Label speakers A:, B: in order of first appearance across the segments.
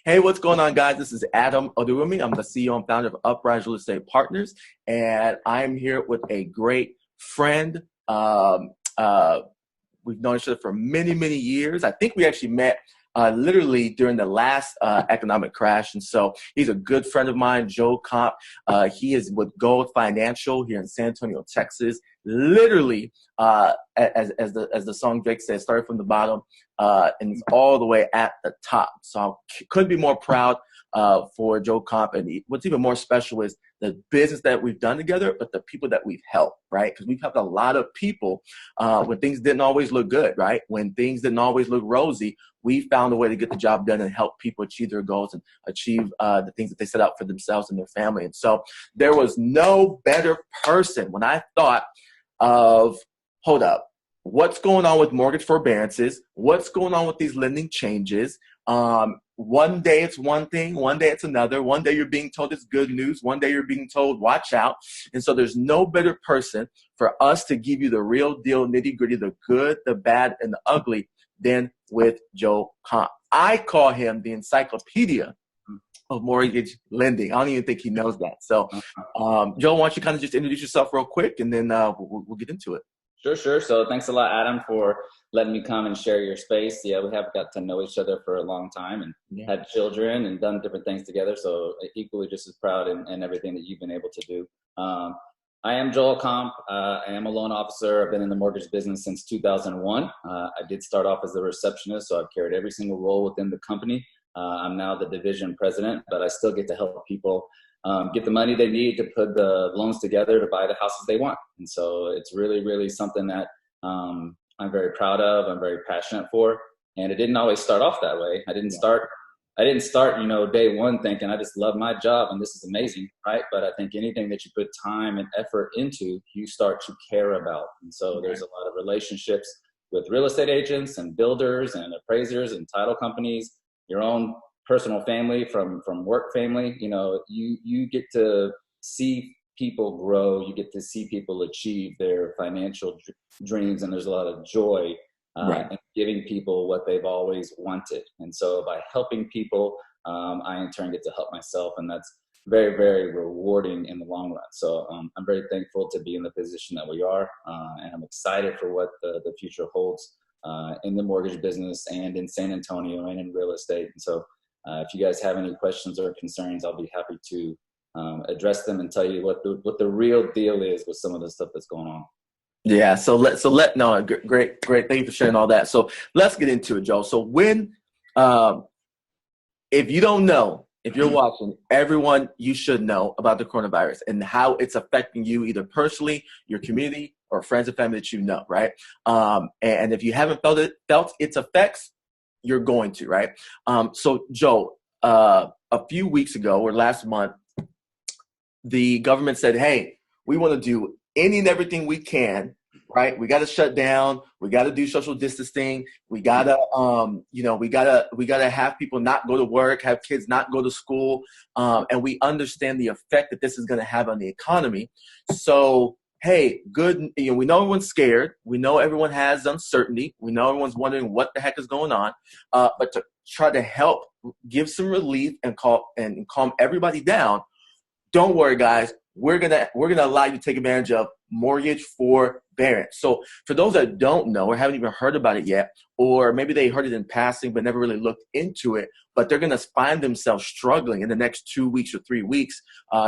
A: Hey, what's going on, guys? This is Adam Oduwumi. I'm the CEO and founder of Uprise Real Estate Partners, and I'm here with a great friend. We've known each other for many, many years. I think we actually met literally during the last economic crash. And so he's a good friend of mine, Joe Comp. He is with Gold Financial here in San Antonio, Texas. Literally, as the song Drake says, started from the bottom and is all the way at the top. So I couldn't be more proud for Joe Comp. And what's even more special is the business that we've done together, but the people that we've helped, right? Because we've helped a lot of people when things didn't always look good, right? When things didn't always look rosy, we found a way to get the job done and help people achieve their goals and achieve the things that they set out for themselves and their family. And so there was no better person when I thought of, hold up, what's going on with mortgage forbearances? What's going on with these lending changes? One day it's one thing, one day it's another. One day you're being told it's good news. One day you're being told, watch out. And so there's no better person for us to give you the real deal, nitty gritty, the good, the bad, and the ugly than with Joe Comp. I call him the encyclopedia of mortgage lending. I don't even think he knows that. So, Joe, why don't you kind of just introduce yourself real quick, and then we'll get into it.
B: Sure. So thanks a lot, Adam, for letting me come and share your space. Yeah, we have got to know each other for a long time and had children and done different things together. So equally just as proud in everything that you've been able to do. I am Joel Comp. I am a loan officer. I've been in the mortgage business since 2001. I did start off as a receptionist, so I've carried every single role within the company. I'm now the division president, but I still get to help people get the money they need to put the loans together to buy the houses they want. And so it's really, really something that I'm very proud of. I'm very passionate for. And it didn't always start off that way. I didn't start, day one thinking I just love my job and this is amazing, right? But I think anything that you put time and effort into, you start to care about. And so there's a lot of relationships with real estate agents and builders and appraisers and title companies, your own personal family from work family. You get to see people grow, you get to see people achieve their financial dreams, and there's a lot of joy in giving people what they've always wanted. And so by helping people, I in turn get to help myself, and that's very, very rewarding in the long run. So I'm very thankful to be in the position that we are, and I'm excited for what the future holds in the mortgage business and in San Antonio and in real estate. And so if you guys have any questions or concerns, I'll be happy to address them and tell you what the real deal is with some of the stuff that's going on.
A: Yeah. Great. Thank you for sharing all that. So let's get into it, Joe. So when, if you don't know, if you're watching, everyone, you should know about the coronavirus and how it's affecting you either personally, your community, or friends and family that you know, right? And if you haven't felt its effects, you're going to, right? So Joe, a few weeks ago or last month, the government said, hey, we want to do any and everything we can, right? We got to shut down. We got to do social distancing. We got to, we got to have people not go to work, have kids not go to school. And we understand the effect that this is going to have on the economy. So, hey, good. We know everyone's scared. We know everyone has uncertainty. We know everyone's wondering what the heck is going on. But to try to help give some relief and calm everybody down, don't worry, guys. We're gonna allow you to take advantage of mortgage forbearance. So for those that don't know or haven't even heard about it yet, or maybe they heard it in passing but never really looked into it, but they're gonna find themselves struggling in the next 2 weeks or 3 weeks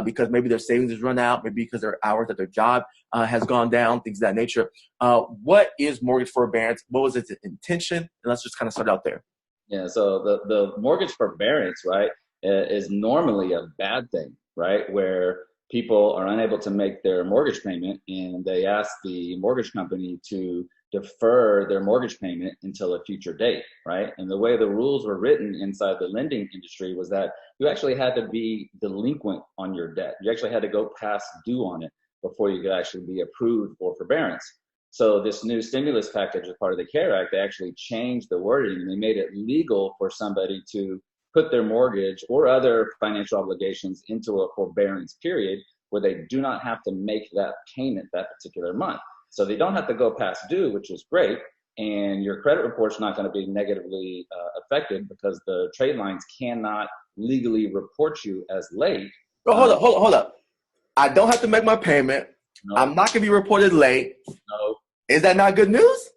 A: because maybe their savings has run out, maybe because their hours at their job has gone down, things of that nature. What is mortgage forbearance? What was its intention? And let's just kind of start out there.
B: Yeah. So the mortgage forbearance, right, is normally a bad thing, right? Where people are unable to make their mortgage payment and they ask the mortgage company to defer their mortgage payment until a future date, right? And the way the rules were written inside the lending industry was that you actually had to be delinquent on your debt. You actually had to go past due on it before you could actually be approved for forbearance. So this new stimulus package as part of the CARE Act, they actually changed the wording and they made it legal for somebody to put their mortgage or other financial obligations into a forbearance period where they do not have to make that payment that particular month. So they don't have to go past due, which is great. and your credit report's not going to be negatively affected because the trade lines cannot legally report you as late.
A: Oh, hold up. I don't have to make my payment.
B: No,
A: I'm not going to be reported late.
B: no.
A: Is that not good news?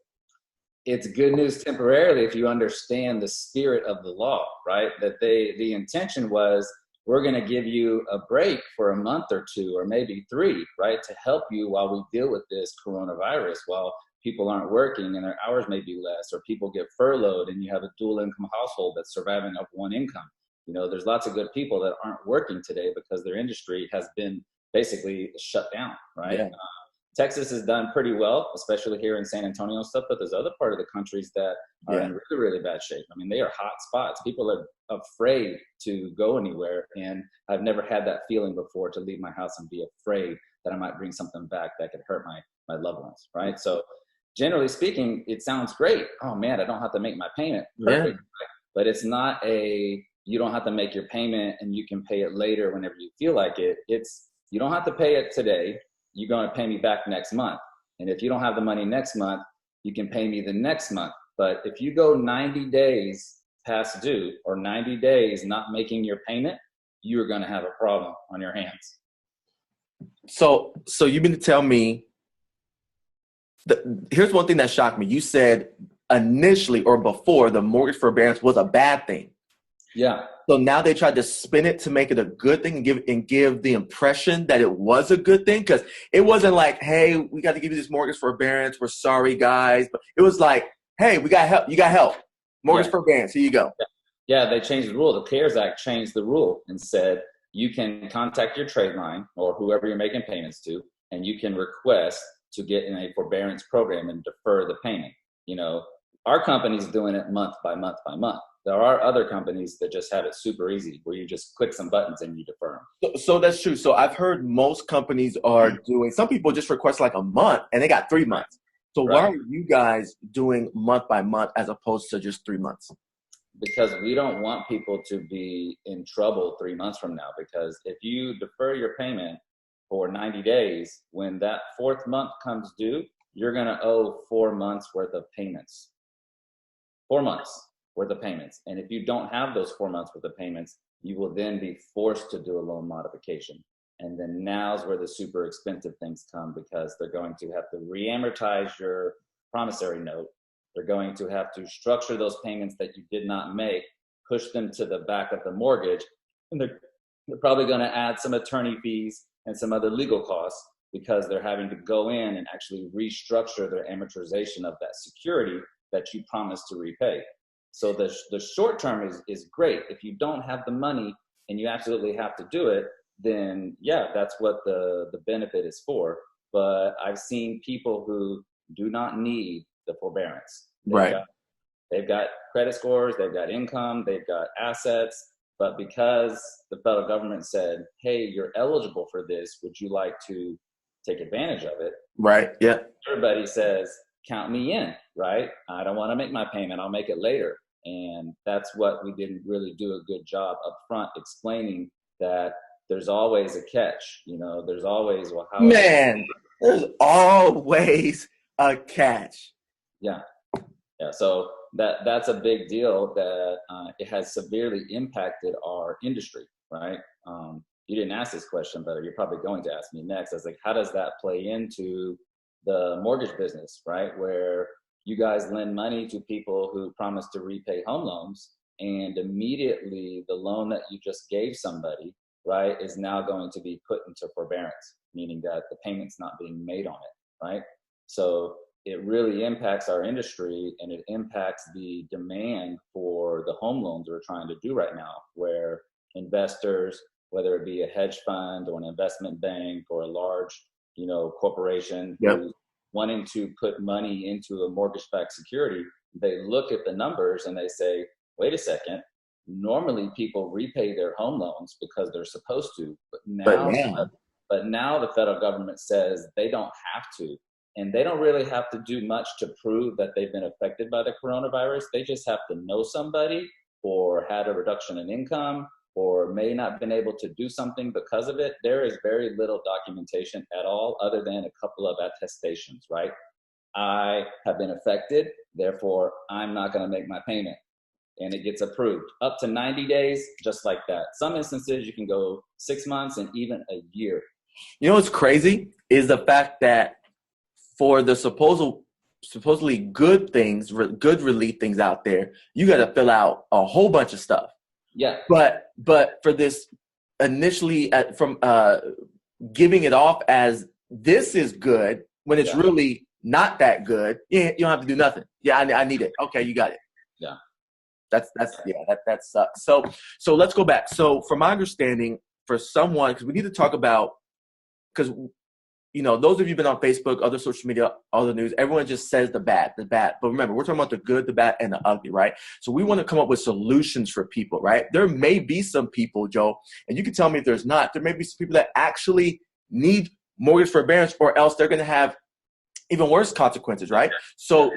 B: It's good news temporarily if you understand the spirit of the law, right? That the intention was, we're going to give you a break for a month or two, or maybe 3, right? To help you while we deal with this coronavirus, while people aren't working and their hours may be less, or people get furloughed and you have a dual income household that's surviving off one income. You know, there's lots of good people that aren't working today because their industry has been basically shut down, right?
A: Yeah.
B: Texas has done pretty well, especially here in San Antonio and stuff, but there's other part of the countries that are in really, really bad shape. I mean, they are hot spots. People are afraid to go anywhere, and I've never had that feeling before, to leave my house and be afraid that I might bring something back that could hurt my loved ones, right? So generally speaking, it sounds great. Oh man, I don't have to make my payment. Perfect. Yeah. But it's not you don't have to make your payment and you can pay it later whenever you feel like it. It's, you don't have to pay it today. You're going to pay me back next month. And if you don't have the money next month, you can pay me the next month. But if you go 90 days past due, or 90 days not making your payment, you're going to have a problem on your hands.
A: So you mean to tell me here's one thing that shocked me. You said initially, or before, the mortgage forbearance was a bad thing.
B: Yeah.
A: So now they tried to spin it to make it a good thing and give the impression that it was a good thing, because it wasn't like, hey, we got to give you this mortgage forbearance. We're sorry, guys. But it was like, hey, we got help. You got help. Mortgage forbearance. Here you go.
B: Yeah, they changed the rule. The CARES Act changed the rule and said you can contact your trade line or whoever you're making payments to, and you can request to get in a forbearance program and defer the payment. You know, our company's doing it month by month by month. There are other companies that just have it super easy, where you just click some buttons and you defer them.
A: So that's true. So I've heard most companies are doing, some people just request like a month and they got 3 months. So why are you guys doing month by month as opposed to just 3 months?
B: Because we don't want people to be in trouble 3 months from now. Because if you defer your payment for 90 days, when that 4th month comes due, you're going to owe 4 months worth of payments. 4 months worth of payments. And if you don't have those 4 months worth of payments, you will then be forced to do a loan modification. And then now's where the super expensive things come, because they're going to have to re-amortize your promissory note. They're going to have to structure those payments that you did not make, push them to the back of the mortgage, and they're probably going to add some attorney fees and some other legal costs, because they're having to go in and actually restructure their amortization of that security that you promised to repay. So the short term is great. If you don't have the money and you absolutely have to do it, then yeah, that's what the benefit is for. But I've seen people who do not need the forbearance. They've got credit scores, they've got income, they've got assets, but because the federal government said, hey, you're eligible for this, would you like to take advantage of it?
A: Right, yeah.
B: Everybody says, count me in, right? I don't want to make my payment, I'll make it later. And that's what we didn't really do a good job up front explaining, that there's always a catch. You know, there's always, well, how?
A: Man, there's always a catch.
B: Yeah. Yeah. So that's a big deal, that it has severely impacted our industry, right? You didn't ask this question, but you're probably going to ask me next. I was like, how does that play into the mortgage business, right? Where you guys lend money to people who promise to repay home loans, and immediately the loan that you just gave somebody, right, is now going to be put into forbearance, meaning that the payment's not being made on it, right? So it really impacts our industry, and it impacts the demand for the home loans we're trying to do right now, where investors, whether it be a hedge fund or an investment bank or a large, corporation, who's wanting to put money into a mortgage-backed security, they look at the numbers and they say, wait a second, normally people repay their home loans because they're supposed to, but now the federal government says they don't have to. And they don't really have to do much to prove that they've been affected by the coronavirus. They just have to know somebody, or had a reduction in income, or may not been able to do something because of it. There is very little documentation at all, other than a couple of attestations, right? I have been affected, therefore I'm not going to make my payment. And it gets approved up to 90 days, just like that. Some instances you can go 6 months and even a year.
A: You know what's crazy is the fact that for the supposedly good things, good relief things out there, you got to fill out a whole bunch of stuff.
B: Yeah.
A: But for this initially from giving it off as this is good when it's really not that good, you don't have to do nothing. Yeah, I need it. Okay, you got it.
B: Yeah.
A: That sucks. So let's go back. So from my understanding, for someone, because we need to talk about, because those of you who've been on Facebook, other social media, all the news, everyone just says the bad. But remember, we're talking about the good, the bad, and the ugly, right? So we want to come up with solutions for people, right? There may be some people, Joe, and you can tell me if there's not, there may be some people that actually need mortgage forbearance, or else they're going to have even worse consequences, right? So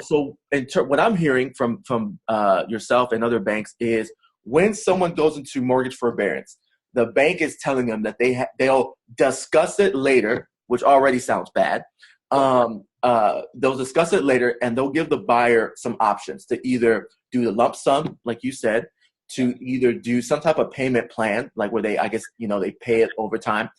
A: what I'm hearing from yourself and other banks is when someone goes into mortgage forbearance, the bank is telling them that they'll discuss it later, which already sounds bad. They'll discuss it later, and they'll give the buyer some options to either do the lump sum, like you said, to either do some type of payment plan, like where they pay it over time,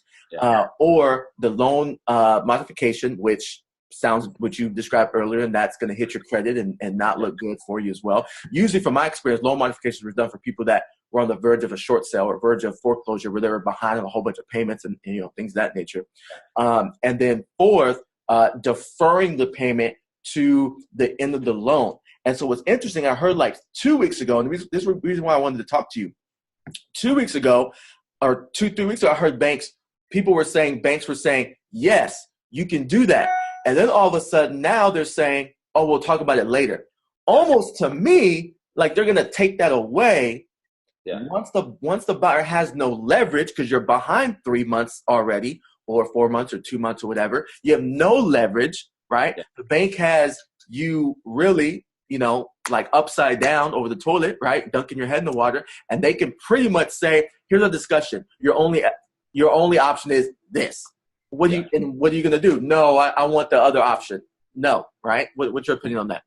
A: or the loan modification, which sounds what you described earlier, and that's going to hit your credit and not look good for you as well. Usually, from my experience, loan modifications were done for people that were on the verge of a short sale or verge of foreclosure, where they were behind on a whole bunch of payments and things of that nature. And then fourth, deferring the payment to the end of the loan. And so what's interesting, I heard like 2 weeks ago, and this is the reason why I wanted to talk to you. 2 weeks ago, or 2-3 weeks ago, I heard banks were saying, yes, you can do that. And then all of a sudden now they're saying, oh, we'll talk about it later. Almost to me, like they're going to take that away. Yeah. Once the buyer has no leverage, because you're behind 3 months already, or 4 months or 2 months or whatever, you have no leverage, right? Yeah. The bank has you really, like upside down over the toilet, right? Dunking your head in the water. And they can pretty much say, here's a discussion. Your only option is this. What are you going to do? No, I want the other option. No, right? What's your opinion on that?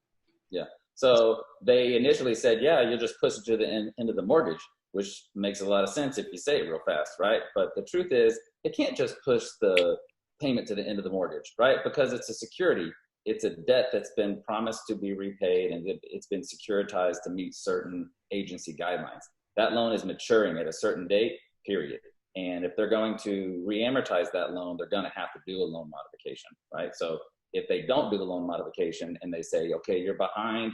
B: Yeah. So they initially said, you'll just push it to the end of the mortgage, which makes a lot of sense if you say it real fast, right? But the truth is, it can't just push the payment to the end of the mortgage, right? Because it's a security. It's a debt that's been promised to be repaid, and it's been securitized to meet certain agency guidelines. That loan is maturing at a certain date, period. And if they're going to re-amortize that loan, they're going to have to do a loan modification, right? So if they don't do the loan modification and they say, okay, you're behind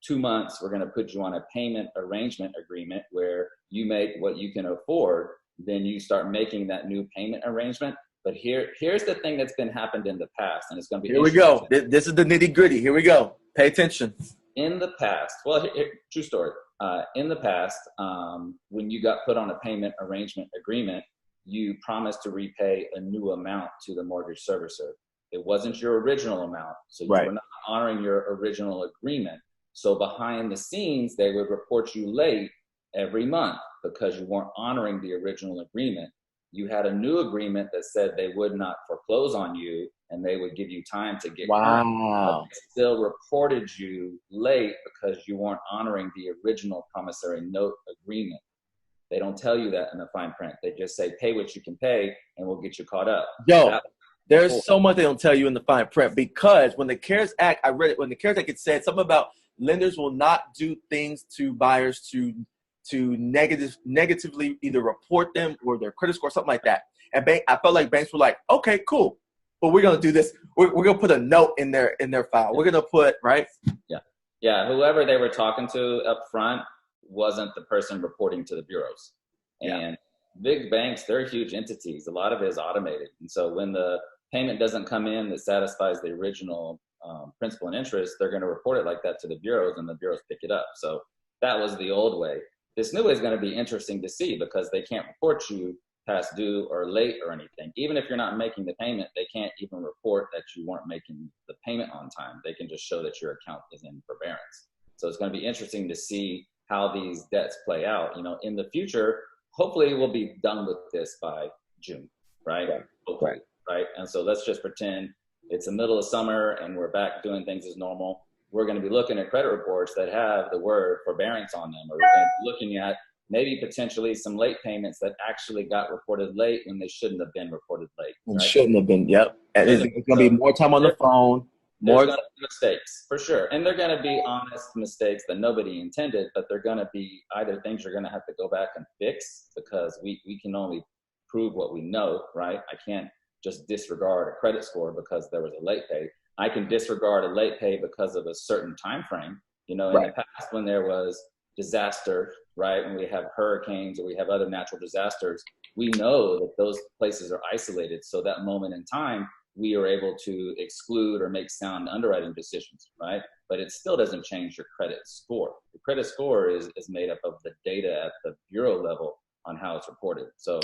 B: 2 months, we're going to put you on a payment arrangement agreement where you make what you can afford, then you start making that new payment arrangement. But here's the thing that's been happened in the past, and it's going to be—
A: Here we go. This is the nitty gritty. Here we go. Pay attention.
B: In the past, true story. In the past, when you got put on a payment arrangement agreement, you promised to repay a new amount to the mortgage servicer. It wasn't your original amount, so you were not honoring your original agreement. So behind the scenes, they would report you late every month because you weren't honoring the original agreement. You had a new agreement that said they would not foreclose on you and they would give you time to get current. But they still reported you late because you weren't honoring the original promissory note agreement. They don't tell you that in the fine print. They just say, pay what you can pay and we'll get you caught up.
A: There's so much they don't tell you in the fine print, because when the CARES Act, I read it, when the CARES Act, it said something about lenders will not do things to buyers to negatively either report them or their credit score, something like that. And I felt like banks were like, okay, cool, but we're going to do this. We're going to put a note in their file. We're going to put, right?
B: Yeah. Whoever they were talking to up front wasn't the person reporting to the bureaus. And big banks, they're huge entities. A lot of it is automated. And so when the payment doesn't come in that satisfies the original principal and interest, they're going to report it like that to the bureaus, and the bureaus pick it up. So that was the old way. This new way is going to be interesting to see, because they can't report you past due or late or anything. Even if you're not making the payment, they can't even report that you weren't making the payment on time. They can just show that your account is in forbearance. So it's going to be interesting to see how these debts play out. In the future, hopefully we'll be done with this by June, right? Hopefully, right? And so let's just pretend it's the middle of summer and we're back doing things as normal, we're going to be looking at credit reports that have the word forbearance on them, or we're going to be looking at maybe potentially some late payments that actually got reported late when they shouldn't have been reported late.
A: And
B: right?
A: shouldn't have been. Yep. And it's going to be more time on the phone.
B: There's going to be mistakes for sure. And they're going to be honest mistakes that nobody intended, but they're going to be either things you're going to have to go back and fix because we can only prove what we know, right? I can't just disregard a credit score because there was a late pay. I can disregard a late pay because of a certain time frame. You know, in the past when there was disaster, right? When we have hurricanes or we have other natural disasters, we know that those places are isolated. So that moment in time, we are able to exclude or make sound underwriting decisions, right? But it still doesn't change your credit score. The credit score is made up of the data at the bureau level on how it's reported. So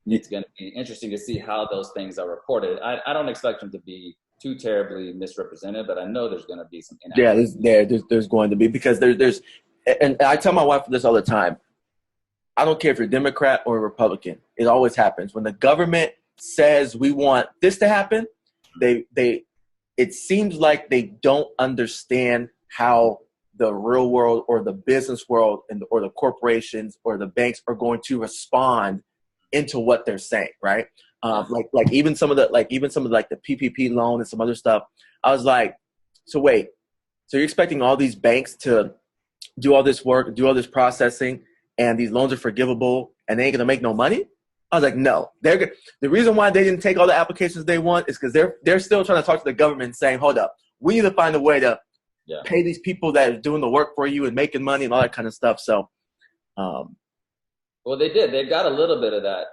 B: it's going to be interesting to see how those things are reported. I don't expect them to be too terribly misrepresented, but I know there's going to be some inaccuracies.
A: Yeah, there's going to be, because there's, and I tell my wife this all the time. I don't care if you're Democrat or Republican. It always happens. When the government says we want this to happen, it seems like they don't understand how the real world or the business world or the corporations or the banks are going to respond into what they're saying, right? Like even some of the the PPP loan and some other stuff. I was like, so wait, so you're expecting all these banks to do all this work, do all this processing, and these loans are forgivable, and they ain't gonna make no money? I was like, no. The reason why they didn't take all the applications they want is because they're still trying to talk to the government, saying, hold up, we need to find a way to pay these people that are doing the work for you and making money and all that kind of stuff. So,
B: well, they got a little bit of that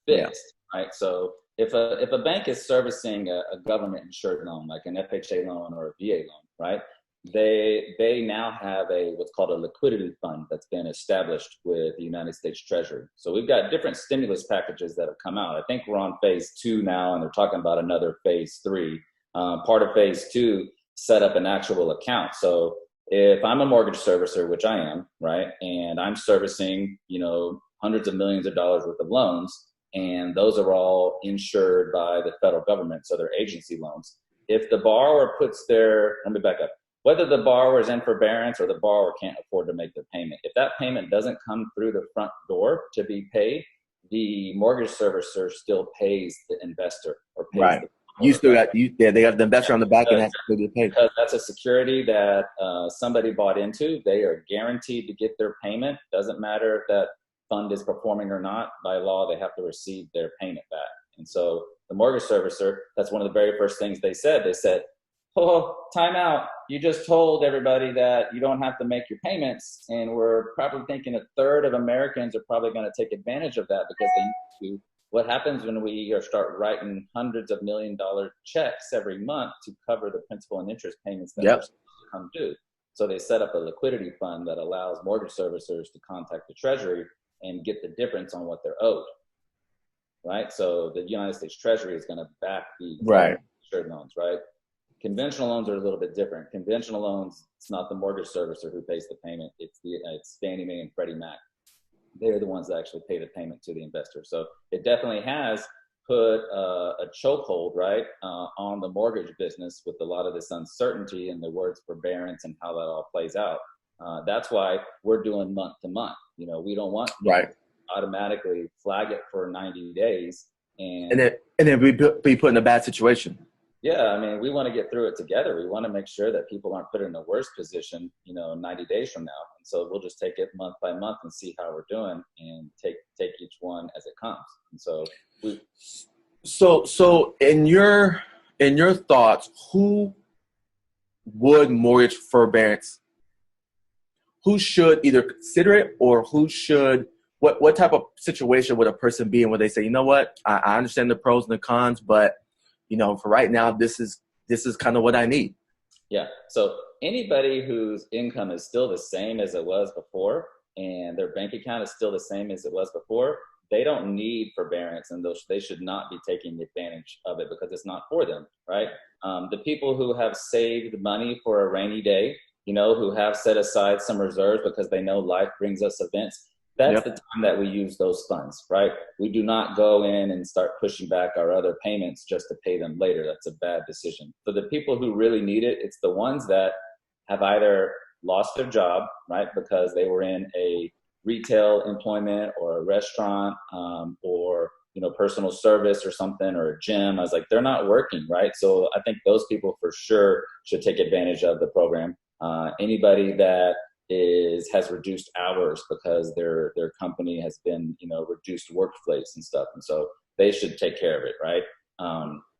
B: fixed, right? So if a bank is servicing a government insured loan, like an FHA loan or a VA loan, right? They now have what's called a liquidity fund that's been established with the United States Treasury. So we've got different stimulus packages that have come out. I think we're on phase 2 now, and they're talking about another phase 3. Part of phase 2 set up an actual account. So if I'm a mortgage servicer, which I am, right, and I'm servicing, hundreds of millions of dollars worth of loans, and those are all insured by the federal government, so they're agency loans. If the borrower let me back up. Whether the borrower is in forbearance or the borrower can't afford to make their payment, if that payment doesn't come through the front door to be paid, the mortgage servicer still pays the investor or pays
A: they have the investor on the back end has to be paid.
B: Because that's a security that somebody bought into. They are guaranteed to get their payment. Doesn't matter if that fund is performing or not. By law, they have to receive their payment back. And so the mortgage servicer, that's one of the very first things they said. They said, oh, time out. You just told everybody that you don't have to make your payments. And we're probably thinking a third of Americans are probably going to take advantage of that because they need to. What happens when we start writing hundreds of $1 million checks every month to cover the principal and interest payments that come due? So they set up a liquidity fund that allows mortgage servicers to contact the Treasury and get the difference on what they're owed. Right? So the United States Treasury is going to back the insured loans, right? Conventional loans are a little bit different. Conventional loans, it's not the mortgage servicer who pays the payment. It's Fannie Mae and Freddie Mac. They're the ones that actually pay the payment to the investor. So it definitely has put a chokehold, right, on the mortgage business with a lot of this uncertainty and the words forbearance and how that all plays out. That's why we're doing month to month. We don't want to automatically flag it for 90 days and
A: then we be put in a bad situation.
B: Yeah, I mean, we want to get through it together. We want to make sure that people aren't put in a worse position, 90 days from now. And so we'll just take it month by month and see how we're doing and take each one as it comes. And
A: so in your thoughts, who would mortgage forbearance? Who should either consider it, or what type of situation would a person be in where they say, you know what, I understand the pros and the cons, but for right now, this is kind of what I need.
B: Yeah. So anybody whose income is still the same as it was before and their bank account is still the same as it was before, they don't need forbearance, and they should not be taking advantage of it because it's not for them, right? The people who have saved money for a rainy day, who have set aside some reserves because they know life brings us events, that's
A: Yep.
B: the time that we use those funds, right? We do not go in and start pushing back our other payments just to pay them later. That's a bad decision. For the people who really need it, it's the ones that have either lost their job, right, because they were in a retail employment or a restaurant, or personal service or something, or a gym. I was like, they're not working, right? So I think those people for sure should take advantage of the program. Anybody that has reduced hours because their company has been reduced workplace and stuff, and so they should take care of it, right?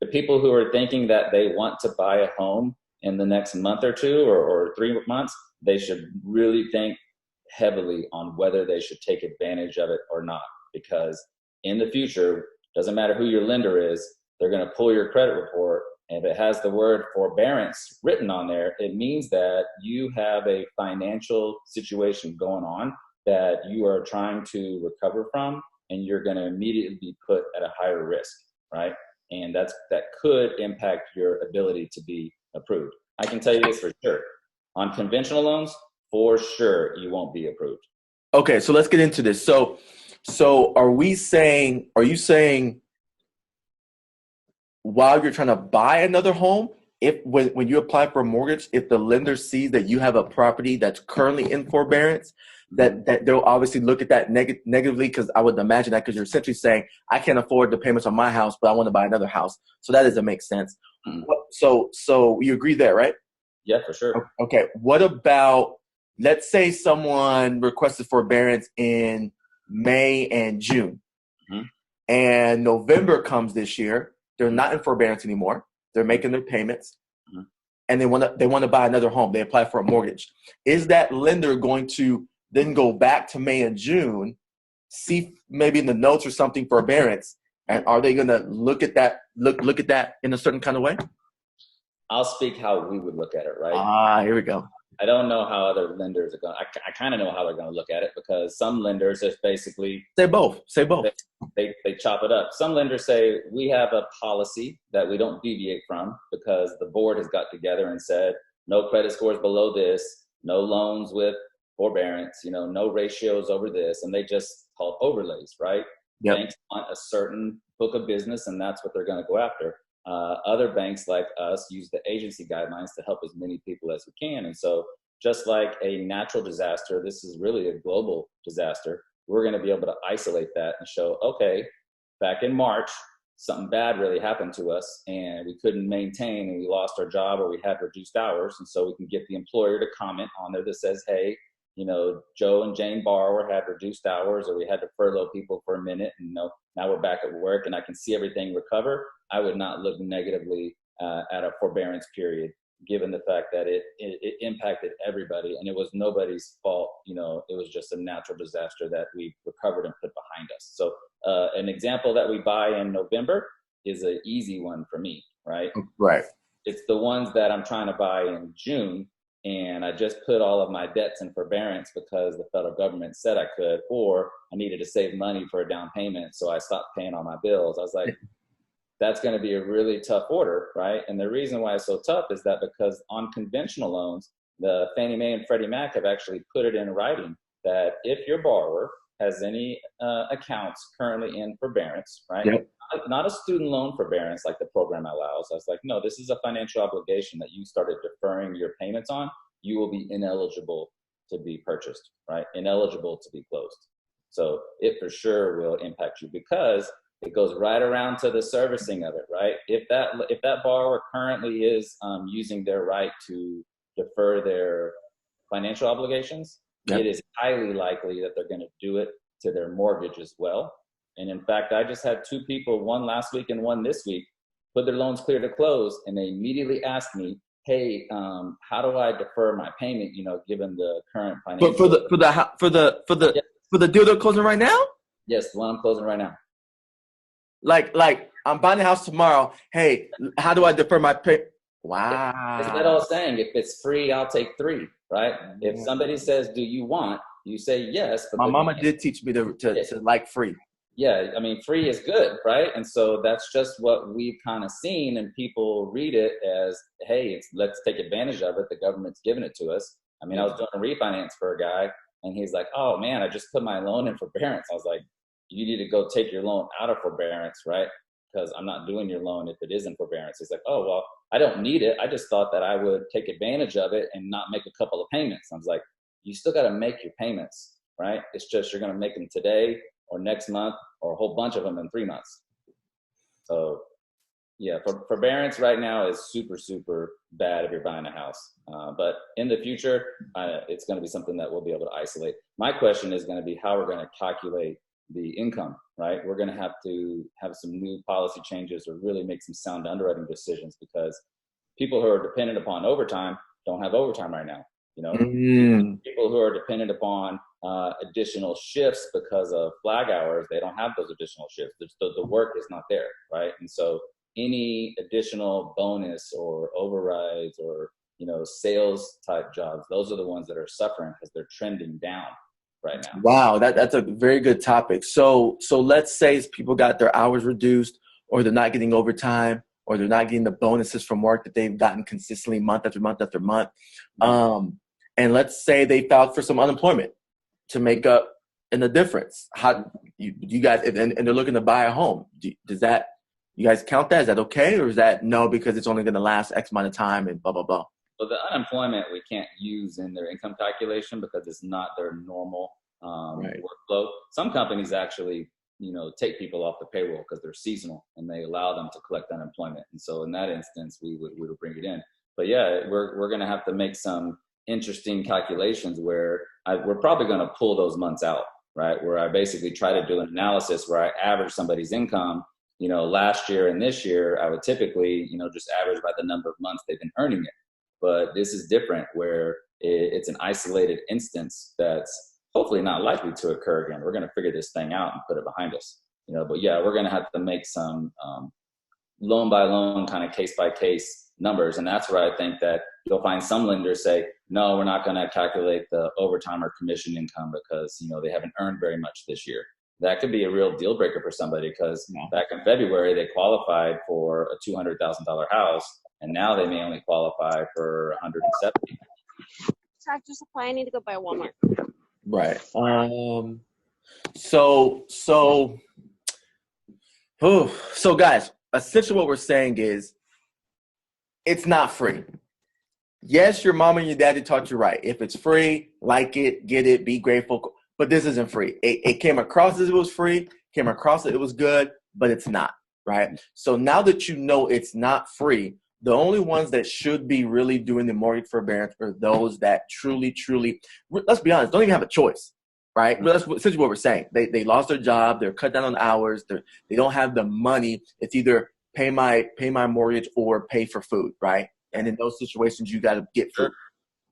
B: The people who are thinking that they want to buy a home in the next month or two or 3 months, they should really think heavily on whether they should take advantage of it or not, because in the future, doesn't matter who your lender is, they're going to pull your credit report, and if it has the word forbearance written on there, it means that you have a financial situation going on that you are trying to recover from, and you're going to immediately be put at a higher risk, right? And that could impact your ability to be approved. I can tell you this for sure. On conventional loans, for sure, you won't be approved.
A: Okay, so let's get into this. So are you saying while you're trying to buy another home, when you apply for a mortgage, if the lender sees that you have a property that's currently in forbearance, that they'll obviously look at that negatively? Because I would imagine that, because you're essentially saying, I can't afford the payments on my house, but I want to buy another house. So that doesn't make sense.
B: Mm-hmm.
A: So you agree there, right?
B: Yeah, for sure.
A: Okay. What about, let's say someone requested forbearance in May and June, and November comes this year. They're not in forbearance anymore. They're making their payments, and they want to buy another home. They apply for a mortgage. Is that lender going to then go back to May and June, see maybe in the notes or something forbearance, and are they going to look at that in a certain kind of way?
B: I'll speak how we would look at it, right?
A: Here we go.
B: I don't know how other lenders are going. I kind of know how they're going to look at it, because some lenders just basically
A: say both.
B: They chop it up. Some lenders say, we have a policy that we don't deviate from, because the board has got together and said no credit scores below this, no loans with forbearance, no ratios over this, and they just call it overlays, right?
A: Yep.
B: Banks want a certain book of business, and that's what they're going to go after. Other banks like us use the agency guidelines to help as many people as we can. And so just like a natural disaster, this is really a global disaster. We're going to be able to isolate that and show, okay, back in March, something bad really happened to us and we couldn't maintain, and we lost our job, or we had reduced hours. And so we can get the employer to comment on there that says, hey, Joe and Jane borrower had reduced hours, or we had to furlough people for a minute, and now we're back at work and I can see everything recover. I would not look negatively at a forbearance period, given the fact that it impacted everybody and it was nobody's fault. It was just a natural disaster that we recovered and put behind us. So an example that we buy in November is an easy one for me, right?
A: Right.
B: It's the ones that I'm trying to buy in June, and I just put all of my debts in forbearance because the federal government said I could, or I needed to save money for a down payment, so I stopped paying all my bills. I was like, that's going to be a really tough order, right? And the reason why it's so tough is that because on conventional loans, the Fannie Mae and Freddie Mac have actually put it in writing that if your borrower has any accounts currently in forbearance, right?
A: Yep.
B: Not a student loan forbearance like the program allows. I was like, no, this is a financial obligation that you started deferring your payments on. You will be ineligible to be purchased, right? Ineligible to be closed. So it for sure will impact you, because it goes right around to the servicing of it, right? If that borrower currently is using their right to defer their financial obligations,
A: Yep.
B: It is highly likely that they're going to do it to their mortgage as well. And in fact, I just had 2 people, one last week and one this week, put their loans clear to close, and they immediately asked me, hey, how do I defer my payment, given the current financial...
A: For the deal they're closing right now?
B: Yes, the one I'm closing right now.
A: Like I'm buying a house tomorrow. Hey, how do I defer my pay? Wow.
B: Isn't that all saying? If it's free, I'll take 3, right? If somebody says, do you want, you say yes. But
A: my mama did teach me to like free.
B: Yeah, I mean, free is good, right? And so that's just what we've kind of seen, and people read it as, hey, let's take advantage of it. The government's giving it to us. I mean, I was doing a refinance for a guy, And he's like, oh man, I just put my loan in forbearance. I was like, you need to go take your loan out of forbearance, right? Because I'm not doing your loan if it is in forbearance. He's like, oh, well, I don't need it. I just thought that I would take advantage of it and not make a couple of payments. I was like, you still got to make your payments, right? It's just you're going to make them today or next month or a whole bunch of them in 3 months. So yeah, forbearance right now is super, super bad if you're buying a house. But in the future, it's going to be something that we'll be able to isolate. My question is going to be how we're going to calculate the income, right? We're going to have some new policy changes or really make some sound underwriting decisions, because people who are dependent upon overtime don't have overtime right now. You know, people who are dependent upon additional shifts because of flag hours, they don't have those additional shifts. The work is not there, right? And so any additional bonus or overrides or, you know, sales type jobs, those are the ones that are suffering because they're trending down right now.
A: Wow, that's a very good topic. So let's say people got their hours reduced, or they're not getting overtime, or they're not getting the bonuses from work that they've gotten consistently month after month after month. And let's say they filed for some unemployment to make up in the difference. How you guys, and they're looking to buy a home. Does that, you guys count that? Is that okay? Or is that no, because it's only going to last X amount of time and blah, blah, blah?
B: Well, the unemployment we can't use in their income calculation because it's not their normal workflow. Some companies actually, you know, take people off the payroll because they're seasonal and they allow them to collect unemployment. And so in that instance, we would bring it in. But yeah, we're going to have to make some interesting calculations where we're probably going to pull those months out, right? Where I basically try to do an analysis where I average somebody's income. You know, last year and this year, I would typically, you know, just average by the number of months they've been earning it. But this is different, where it's an isolated instance that's hopefully not likely to occur again. We're going to figure this thing out and put it behind us, you know. But yeah, we're going to have to make some loan by loan, kind of case by case numbers. And that's where I think that you'll find some lenders say, no, we're not going to calculate the overtime or commission income because, you know, they haven't earned very much this year. That could be a real deal breaker for somebody, because back in February, they qualified for a $200,000 house, and now they may only qualify for $170,000.
C: Tractor Supply, I need to go buy a Walmart.
A: Right. So guys, essentially what we're saying is it's not free. Yes, your mom and your daddy taught you right. If it's free, like it, get it, be grateful. But this isn't free. It came across as it was free, came across as it was good, but it's not, right? So now that you know it's not free, the only ones that should be really doing the mortgage forbearance are those that truly, let's be honest, don't even have a choice, right? That's essentially what we're saying. They lost their job, they're cut down on hours, they don't have the money. It's either pay my mortgage or pay for food, right? And in those situations, you got to get food,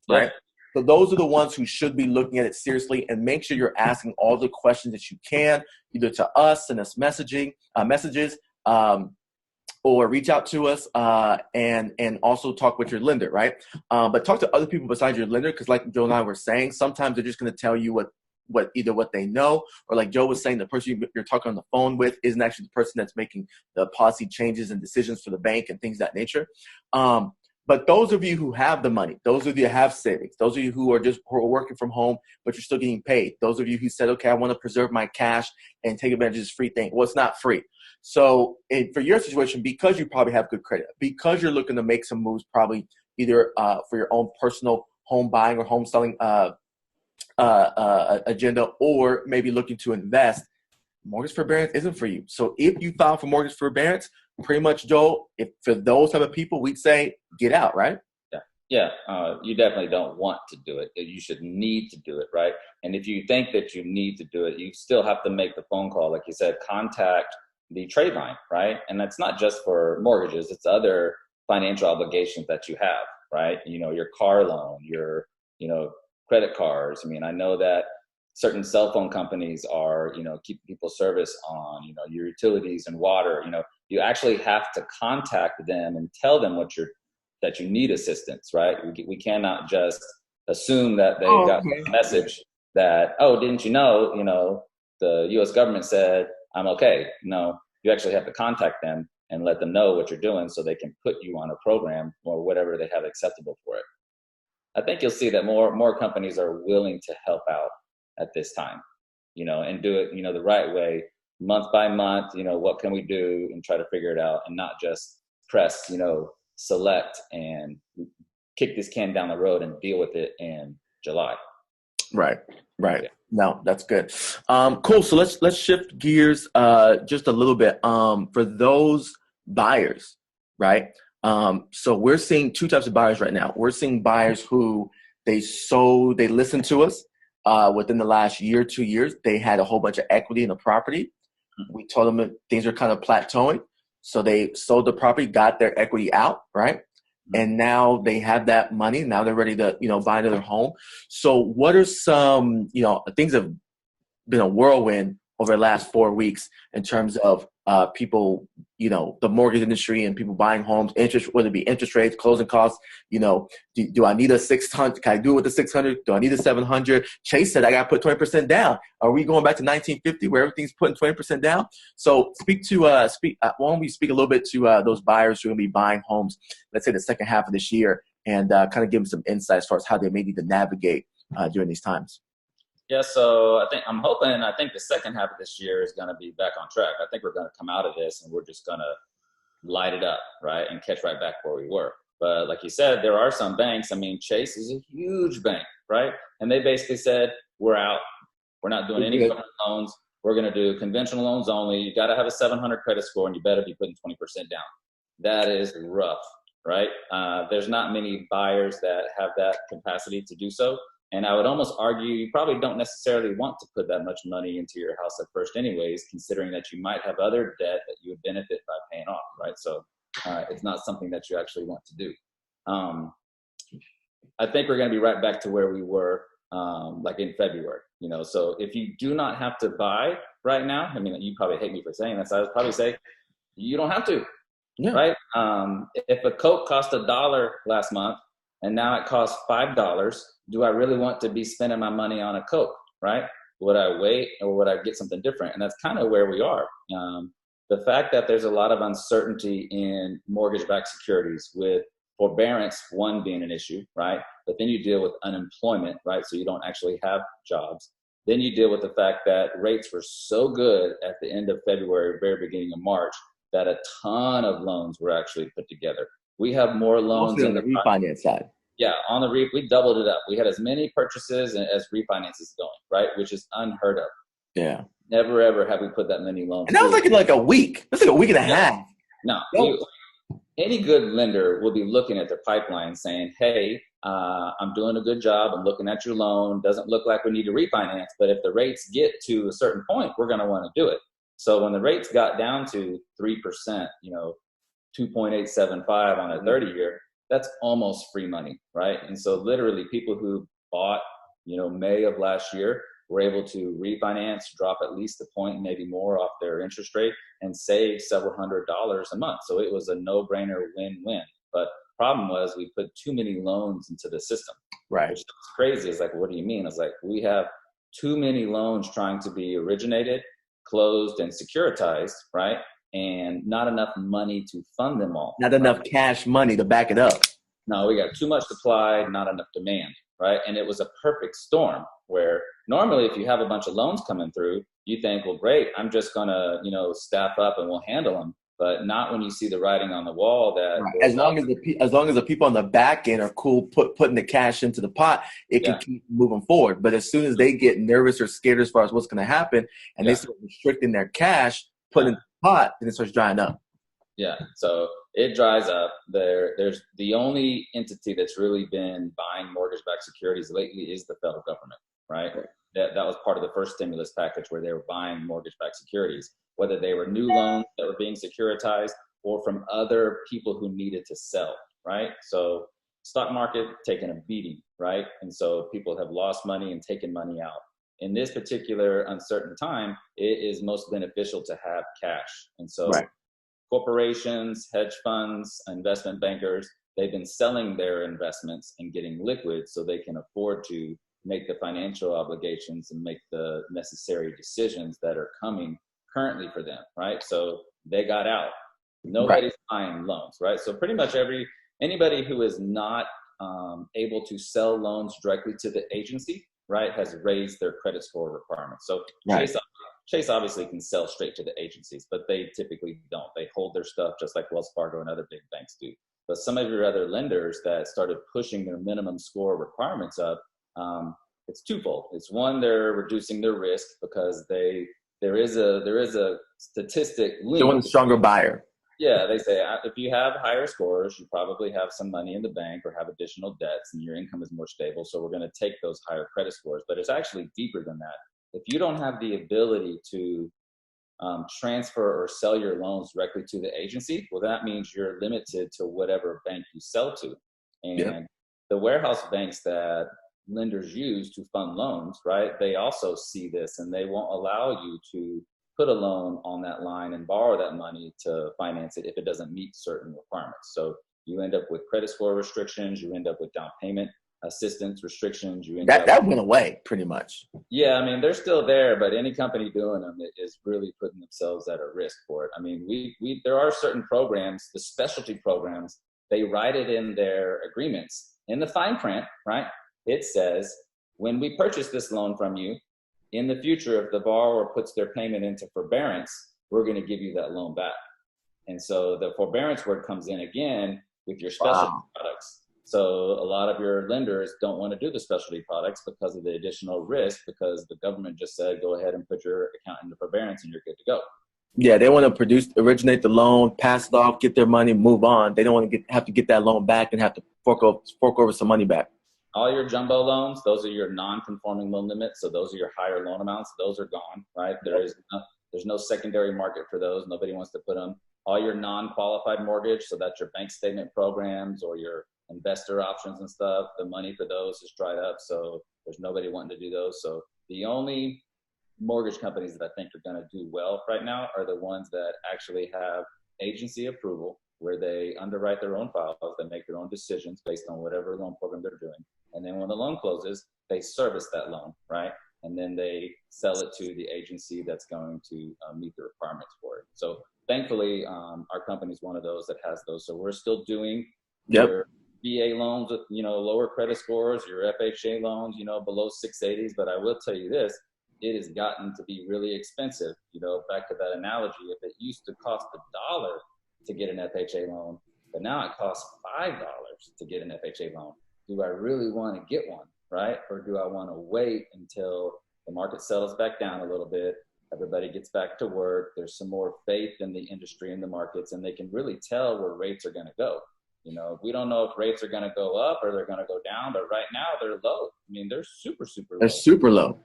A: right? So those are the ones who should be looking at it seriously, and make sure you're asking all the questions that you can, either to us, send us messages, or reach out to us, and also talk with your lender, right? But talk to other people besides your lender, because like Joe and I were saying, sometimes they're just going to tell you what they know, or like Joe was saying, the person you're talking on the phone with isn't actually the person that's making the policy changes and decisions for the bank and things of that nature. But those of you who have the money, those of you who have savings, those of you who are working from home, but you're still getting paid, those of you who said, okay, I want to preserve my cash and take advantage of this free thing. Well, it's not free. So for your situation, because you probably have good credit, because you're looking to make some moves, probably either for your own personal home buying or home selling agenda, or maybe looking to invest, mortgage forbearance isn't for you. So if you file for mortgage forbearance, pretty much, Joel, if for those type of people, we'd say get out, right?
B: Yeah. You definitely don't want to do it. You should need to do it, right? And if you think that you need to do it, you still have to make the phone call. Like you said, contact the trade line, right? And that's not just for mortgages. It's other financial obligations that you have, right? You know, your car loan, your, you know, credit cards. I mean, I know that certain cell phone companies are, you know, keeping people service on, you know, your utilities and water. You know, you actually have to contact them and tell them that you need assistance, right? We cannot just assume that they got a message that, oh, didn't you know, the U.S. government said I'm okay. No, you actually have to contact them and let them know what you're doing so they can put you on a program or whatever they have acceptable for it. I think you'll see that more companies are willing to help out at this time, and do it, the right way, month by month. What can we do, and try to figure it out, and not just press, select and kick this can down the road and deal with it in July.
A: Right.
B: Yeah.
A: No, that's good. Cool. So let's shift gears just a little bit. For those buyers, right? So we're seeing two types of buyers right now. We're seeing buyers who they listened to us within the last year, 2 years. They had a whole bunch of equity in the property. We told them that things are kind of plateauing. So they sold the property, got their equity out, right? And now they have that money. Now they're ready to, buy another home. So what are some, things that have been a whirlwind over the last 4 weeks in terms of people, the mortgage industry and people buying homes, whether it be interest rates, closing costs, do I need a 600? Can I do it with the 600? Do I need a 700? Chase said I got to put 20% down. Are we going back to 1950 where everything's putting 20% down? So why don't we speak a little bit to those buyers who are going to be buying homes, let's say the second half of this year, and kind of give them some insight as far as how they may need to navigate during these times.
B: Yeah, so I think the second half of this year is going to be back on track. I think we're going to come out of this and we're just going to light it up, right, and catch right back where we were. But like you said, there are some banks. I mean, Chase is a huge bank, right? And they basically said, we're out. We're not doing any loans. We're going to do conventional loans only. You got to have a 700 credit score and you better be putting 20% down. That is rough, right? There's not many buyers that have that capacity to do so. And I would almost argue you probably don't necessarily want to put that much money into your house at first anyways, considering that you might have other debt that you would benefit by paying off, right? So it's not something that you actually want to do. I think we're going to be right back to where we were like in February, So if you do not have to buy right now, I mean, you probably hate me for saying this. I would probably say you don't have to, right? If a Coke cost $1 last month and now it costs $5, do I really want to be spending my money on a Coke, right? Would I wait or would I get something different? And that's kind of where we are. The fact that there's a lot of uncertainty in mortgage-backed securities with forbearance, one being an issue, right? But then you deal with unemployment, right? So you don't actually have jobs. Then you deal with the fact that rates were so good at the end of February, very beginning of March, that a ton of loans were actually put together. We have more loans
A: mostly on the refinance side.
B: Yeah, on the we doubled it up. We had as many purchases as refinances going, right? Which is unheard of.
A: Yeah.
B: Never ever have we put that many loans.
A: And that was like a week. That's like a week and a half.
B: No. Any good lender will be looking at their pipeline saying, hey, I'm doing a good job. I'm looking at your loan. Doesn't look like we need to refinance. But if the rates get to a certain point, we're going to want to do it. So when the rates got down to 3%, 2.875 on a 30-year, that's almost free money, right? And so literally people who bought, May of last year were able to refinance, drop at least a point, maybe more off their interest rate and save several $100s a month. So it was a no-brainer win-win. But problem was we put too many loans into the system.
A: Right.
B: Which is crazy. It's like, what do you mean? It's like we have too many loans trying to be originated, closed, and securitized, right? And not enough money to fund them all.
A: Not enough cash money to back it up.
B: No, we got too much supply, not enough demand, right? And it was a perfect storm where normally if you have a bunch of loans coming through, you think, well, great, I'm just going to, staff up and we'll handle them. But not when you see the writing on the wall that
A: right. As long as the people on the back end are cool putting the cash into the pot, it can keep moving forward. But as soon as they get nervous or scared as far as what's going to happen and they start restricting their cash, putting in the pot, and it starts drying up.
B: Yeah, so it dries up. There's the only entity that's really been buying mortgage-backed securities lately is the federal government, right? That was part of the first stimulus package where they were buying mortgage-backed securities, whether they were new loans that were being securitized or from other people who needed to sell, right? So stock market taking a beating, right? And so people have lost money and taken money out. In this particular uncertain time, it is most beneficial to have cash. And so corporations, hedge funds, investment bankers, they've been selling their investments and getting liquid so they can afford to make the financial obligations and make the necessary decisions that are coming currently for them, right? So they got out. Nobody's buying loans, right? So pretty much anybody who is not able to sell loans directly to the agency, right, has raised their credit score requirements. So
A: Right.
B: Chase obviously can sell straight to the agencies, but they typically don't. They hold their stuff just like Wells Fargo and other big banks do. But some of your other lenders that started pushing their minimum score requirements up, it's twofold. It's one, they're reducing their risk because there is a statistic link.
A: They want a stronger buyer.
B: Yeah, they say if you have higher scores, you probably have some money in the bank or have additional debts and your income is more stable. So we're going to take those higher credit scores. But it's actually deeper than that. If you don't have the ability to transfer or sell your loans directly to the agency, well, that means you're limited to whatever bank you sell to. And the warehouse banks that lenders use to fund loans, right, they also see this and they won't allow you to put a loan on that line and borrow that money to finance it if it doesn't meet certain requirements. So you end up with credit score restrictions, you end up with down payment assistance restrictions.
A: That went away pretty much.
B: Yeah, I mean, they're still there, but any company doing them is really putting themselves at a risk for it. I mean, there are certain programs, the specialty programs, they write it in their agreements. In the fine print, right, it says, when we purchase this loan from you, in the future, if the borrower puts their payment into forbearance, we're going to give you that loan back. And so the forbearance word comes in again with your specialty products. So a lot of your lenders don't want to do the specialty products because of the additional risk, because the government just said, go ahead and put your account into forbearance and you're good to go.
A: Yeah, they want to originate the loan, pass it off, get their money, move on. They don't want to have to get that loan back and have to fork over some money back.
B: All your jumbo loans, those are your non-conforming loan limits. So those are your higher loan amounts. Those are gone, right? There's no secondary market for those. Nobody wants to put them. All your non-qualified mortgage, so that's your bank statement programs or your investor options and stuff, the money for those is dried up. So there's nobody wanting to do those. So the only mortgage companies that I think are going to do well right now are the ones that actually have agency approval, where they underwrite their own files, they make their own decisions based on whatever loan program they're doing. And then when the loan closes, they service that loan, right? And then they sell it to the agency that's going to meet the requirements for it. So thankfully, our company is one of those that has those. So we're still doing your VA loans with, lower credit scores, your FHA loans, below 680s. But I will tell you this, it has gotten to be really expensive. Back to that analogy, if it used to cost $1 to get an FHA loan, but now it costs $5 to get an FHA loan. Do I really want to get one, right? Or do I want to wait until the market settles back down a little bit, everybody gets back to work, there's some more faith in the industry and the markets, and they can really tell where rates are going to go. We don't know if rates are going to go up or they're going to go down, but right now they're low. I mean, they're super, super low.
A: They're super low.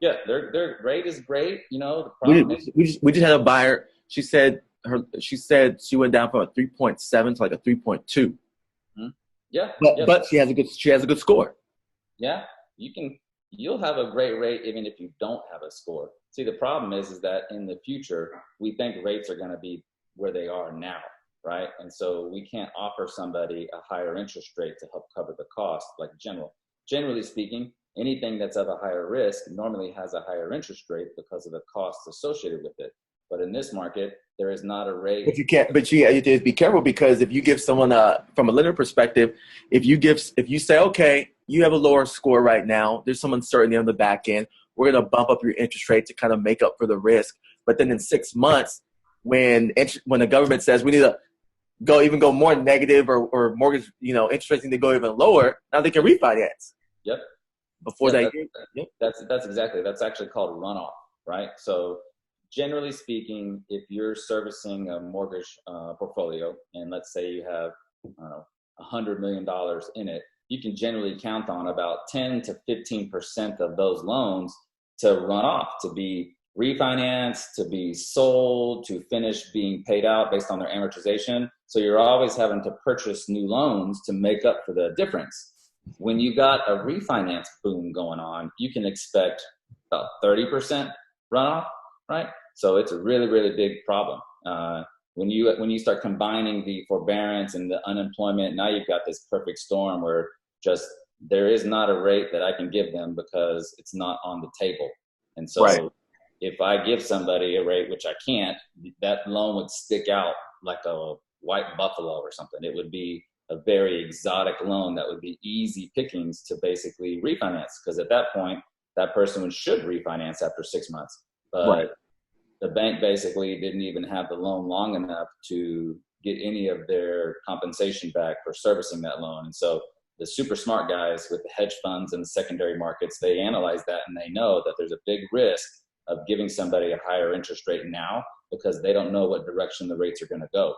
B: Yeah, their rate is great. The problem
A: we just had a buyer. She said she went down from a 3.7 to like a 3.2.
B: Mm-hmm. Yeah,
A: but she has a good score.
B: Yeah, you'll have a great rate even if you don't have a score. See, the problem is that in the future we think rates are going to be where they are now, right? And so we can't offer somebody a higher interest rate to help cover the cost. Like generally speaking, anything that's of a higher risk normally has a higher interest rate because of the costs associated with it. But in this market, there is not a rate.
A: But you have to be careful, because if you give someone from a lender perspective, if you say, okay, you have a lower score right now, there's some uncertainty on the back end, we're going to bump up your interest rate to kind of make up for the risk. But then in 6 months, when the government says we need to go more negative or mortgage, interest rates need to go even lower, now they can refinance.
B: Yep. That's exactly. That's actually called runoff, right? So generally speaking, if you're servicing a mortgage portfolio, and let's say you have $100 million in it, you can generally count on about 10 to 15% of those loans to run off, to be refinanced, to be sold, to finish being paid out based on their amortization. So you're always having to purchase new loans to make up for the difference. When you got a refinance boom going on, you can expect about 30% runoff, right? So it's a really, really big problem. When you start combining the forbearance and the unemployment, now you've got this perfect storm where just there is not a rate that I can give them because it's not on the table. And so if I give somebody a rate, which I can't, that loan would stick out like a white buffalo or something. It would be a very exotic loan that would be easy pickings to basically refinance. Because at that point, that person should refinance after 6 months. But
A: Right.
B: the bank basically didn't even have the loan long enough to get any of their compensation back for servicing that loan. And so the super smart guys with the hedge funds and the secondary markets, they analyze that and they know that there's a big risk of giving somebody a higher interest rate now because they don't know what direction the rates are going to go.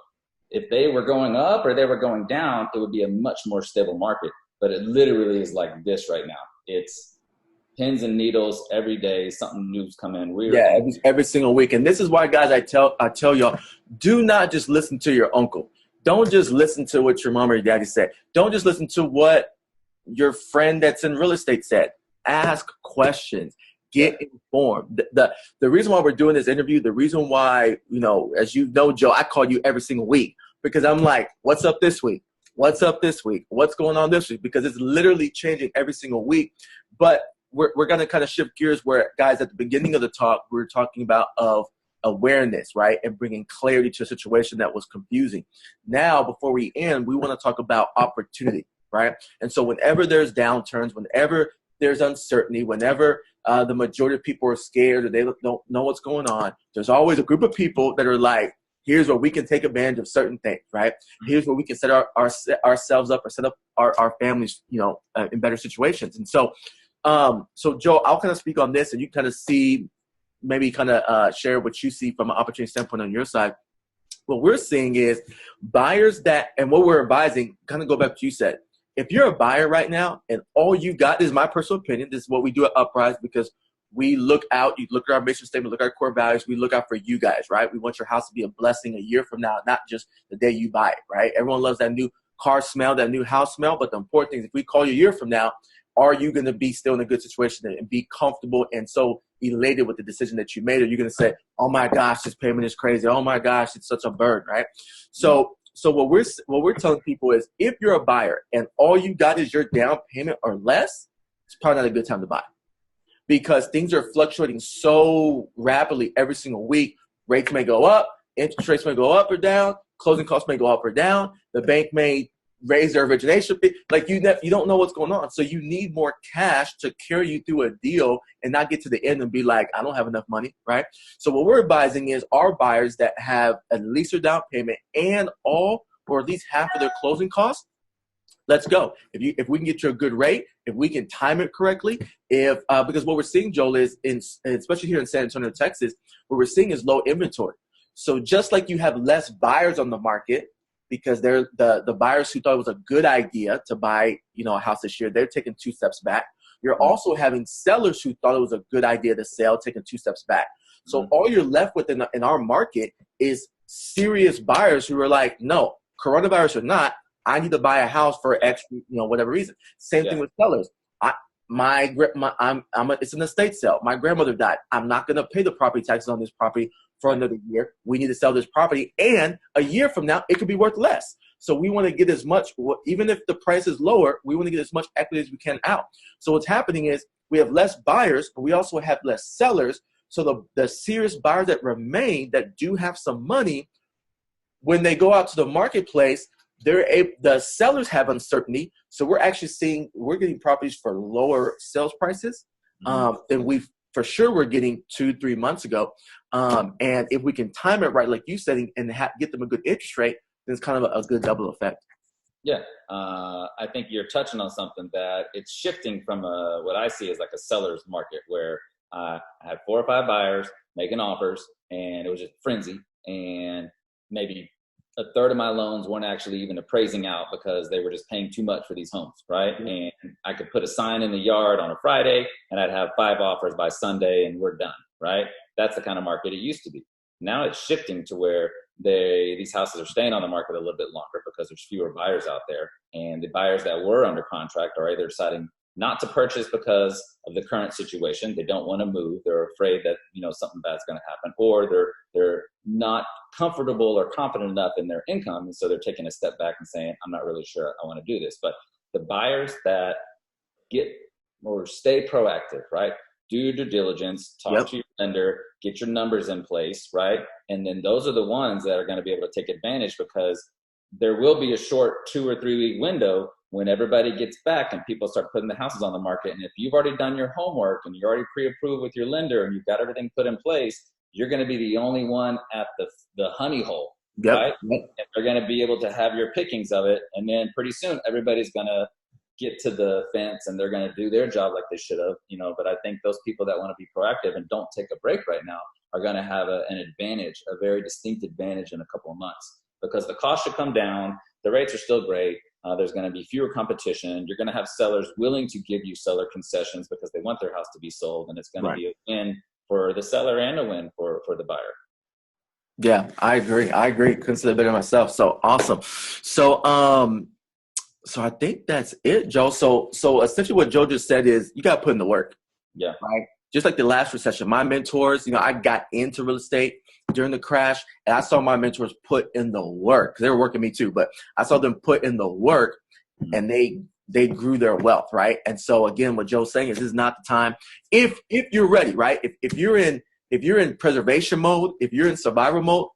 B: If they were going up or they were going down, it would be a much more stable market. But it literally is like this right now. It's pins and needles every day. Something new's come in.
A: Every single week. And this is why, guys, I tell y'all, do not just listen to your uncle. Don't just listen to what your mom or your daddy said. Don't just listen to what your friend that's in real estate said. Ask questions. Get informed. The reason why we're doing this interview, the reason why, as you know, Joe, I call you every single week because I'm like, what's up this week? What's up this week? What's going on this week? Because it's literally changing every single week. But we're going to kind of shift gears where, guys, at the beginning of the talk, we were talking about of awareness, right? And bringing clarity to a situation that was confusing. Now, before we end, we want to talk about opportunity, right? And so whenever there's downturns, whenever there's uncertainty, whenever the majority of people are scared or they don't know what's going on, there's always a group of people that are like, here's where we can take advantage of certain things, right? Here's where we can set ourselves up or set up our families, in better situations. And so, so Joe, I'll kind of speak on this and you kind of see, maybe kind of share what you see from an opportunity standpoint on your side. What we're seeing is buyers and what we're advising, kind of go back to what you said. If you're a buyer right now and all you got, this is my personal opinion, this is what we do at Uprise because we look out, you look at our mission statement, look at our core values, we look out for you guys, right? We want your house to be a blessing a year from now, not just the day you buy it, right? Everyone loves that new car smell, that new house smell, but the important thing is if we call you a year from now, are you going to be still in a good situation and be comfortable and so elated with the decision that you made? Or you're going to say, oh my gosh, this payment is crazy. Oh my gosh, it's such a burden, right? So what we're telling people is if you're a buyer and all you got is your down payment or less, it's probably not a good time to buy because things are fluctuating so rapidly every single week. Rates may go up, interest rates may go up or down, closing costs may go up or down. The bank may raise their origination fee. Like you don't know what's going on. So you need more cash to carry you through a deal and not get to the end and be like, I don't have enough money, right? So what we're advising is our buyers that have at least their down payment and all or at least half of their closing costs, let's go. If we can get you a good rate, if we can time it correctly, because what we're seeing, Joel, is especially here in San Antonio, Texas, what we're seeing is low inventory. So just like you have less buyers on the market, because they're the buyers who thought it was a good idea to buy, a house this year, they're taking 2 steps back. You're also having sellers who thought it was a good idea to sell, taking 2 steps back. So all you're left with in our market is serious buyers who are like, no, coronavirus or not, I need to buy a house for X, whatever reason. Same thing with sellers. It's an estate sale. My grandmother died. I'm not going to pay the property taxes on this property for another year. We need to sell this property, and a year from now, it could be worth less. So we want to get as much, even if the price is lower, we want to get as much equity as we can out. So what's happening is we have less buyers, but we also have less sellers. So the serious buyers that remain that do have some money, when they go out to the marketplace, the sellers have uncertainty. So we're getting properties for lower sales prices than we're getting 2-3 months ago. And if we can time it right, like you said, and get them a good interest rate, then it's kind of a good double effect.
B: Yeah. I think you're touching on something that it's shifting from what I see as like a seller's market where I had 4 or 5 buyers making offers and it was just frenzy. And maybe a third of my loans weren't actually even appraising out because they were just paying too much for these homes, right? Mm-hmm. And I could put a sign in the yard on a Friday and I'd have 5 offers by Sunday and we're done, right? That's the kind of market it used to be. Now it's shifting to where these houses are staying on the market a little bit longer because there's fewer buyers out there. And the buyers that were under contract are either deciding not to purchase because of the current situation. They don't want to move. They're afraid that, something bad's going to happen, or they're not comfortable or confident enough in their income. And so they're taking a step back and saying, I'm not really sure I want to do this. But the buyers that get or stay proactive, right? Do due diligence, talk to your lender, get your numbers in place, right? And then those are the ones that are going to be able to take advantage because there will be a short 2 or 3 week window when everybody gets back and people start putting the houses on the market. And if you've already done your homework and you're already pre-approved with your lender and you've got everything put in place, you're going to be the only one at the honey hole, right? And they're going to be able to have your pickings of it. And then pretty soon everybody's going to get to the fence and they're going to do their job like they should have, but I think those people that want to be proactive and don't take a break right now are going to have an advantage, a very distinct advantage in a couple of months, because the cost should come down. The rates are still great. There's going to be fewer competition. You're going to have sellers willing to give you seller concessions because they want their house to be sold, and it's going to be a win for the seller and a win for the buyer.
A: Yeah, I agree. Couldn't say it better myself. So awesome. So so I think that's it, Joe. So essentially what Joe just said is you got to put in the work.
B: Yeah.
A: Right. Just like the last recession, my mentors, I got into real estate during the crash, and I saw my mentors put in the work. They were working me too, but I saw them put in the work, and they grew their wealth, right? And so again, what Joe's saying is this is not the time. If you're ready, right? If you're in preservation mode, if you're in survival mode,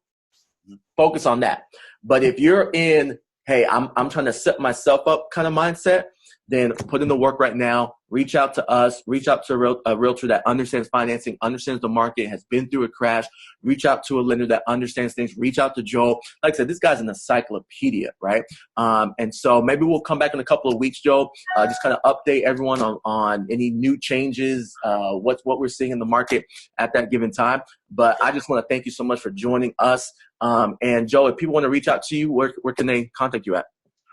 A: focus on that. But if you're in, hey, I'm trying to set myself up kind of mindset, then put in the work right now. Reach out to us. Reach out to a realtor that understands financing, understands the market, has been through a crash. Reach out to a lender that understands things. Reach out to Joel. Like I said, this guy's an encyclopedia, right? And so maybe we'll come back in a couple of weeks, Joel, just kind of update everyone on any new changes, what we're seeing in the market at that given time. But I just want to thank you so much for joining us. And Joel, if people want to reach out to you, where can they contact you at?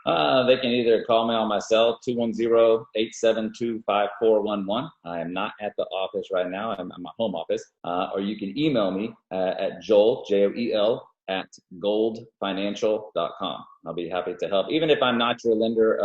B: They can either call me on my cell, 210-872-5411. I am not at the office right now. I'm at my home office. Or you can email me at Joel, Joel, at goldfinancial.com. I'll be happy to help. Even if I'm not your lender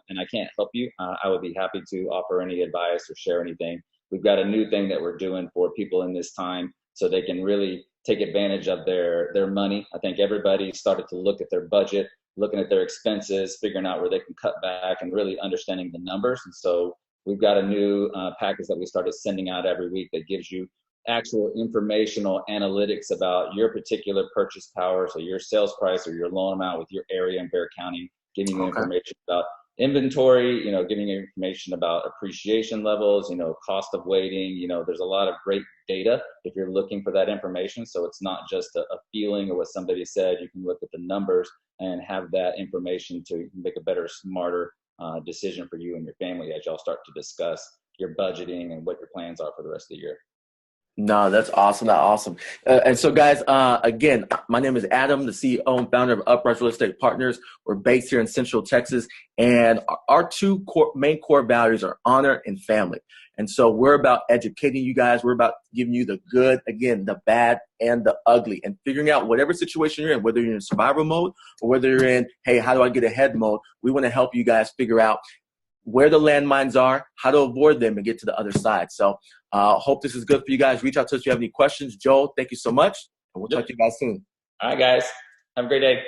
B: and I can't help you, I would be happy to offer any advice or share anything. We've got a new thing that we're doing for people in this time so they can really take advantage of their money. I think everybody started to look at their budget, looking at their expenses, figuring out where they can cut back, and really understanding the numbers. And so we've got a new package that we started sending out every week that gives you actual informational analytics about your particular purchase power, so your sales price or your loan amount with your area in Bexar County, giving you information about inventory, giving you information about appreciation levels, cost of waiting. There's a lot of great data if you're looking for that information. So it's not just a feeling or what somebody said. You can look at the numbers and have that information to make a better, smarter decision for you and your family as y'all start to discuss your budgeting and what your plans are for the rest of the year.
A: No, that's awesome. That's awesome. And so, guys, again, my name is Adam, the CEO and founder of Uprise Real Estate Partners. We're based here in Central Texas, and our two main core values are honor and family. And so we're about educating you guys. We're about giving you the good, again, the bad, and the ugly, and figuring out whatever situation you're in, whether you're in survival mode or whether you're in, hey, how do I get ahead mode? We want to help you guys figure out where the landmines are, how to avoid them, and get to the other side. So hope this is good for you guys. Reach out to us if you have any questions. Joel, thank you so much. And we'll talk to you guys soon.
B: All right, guys. Have a great day.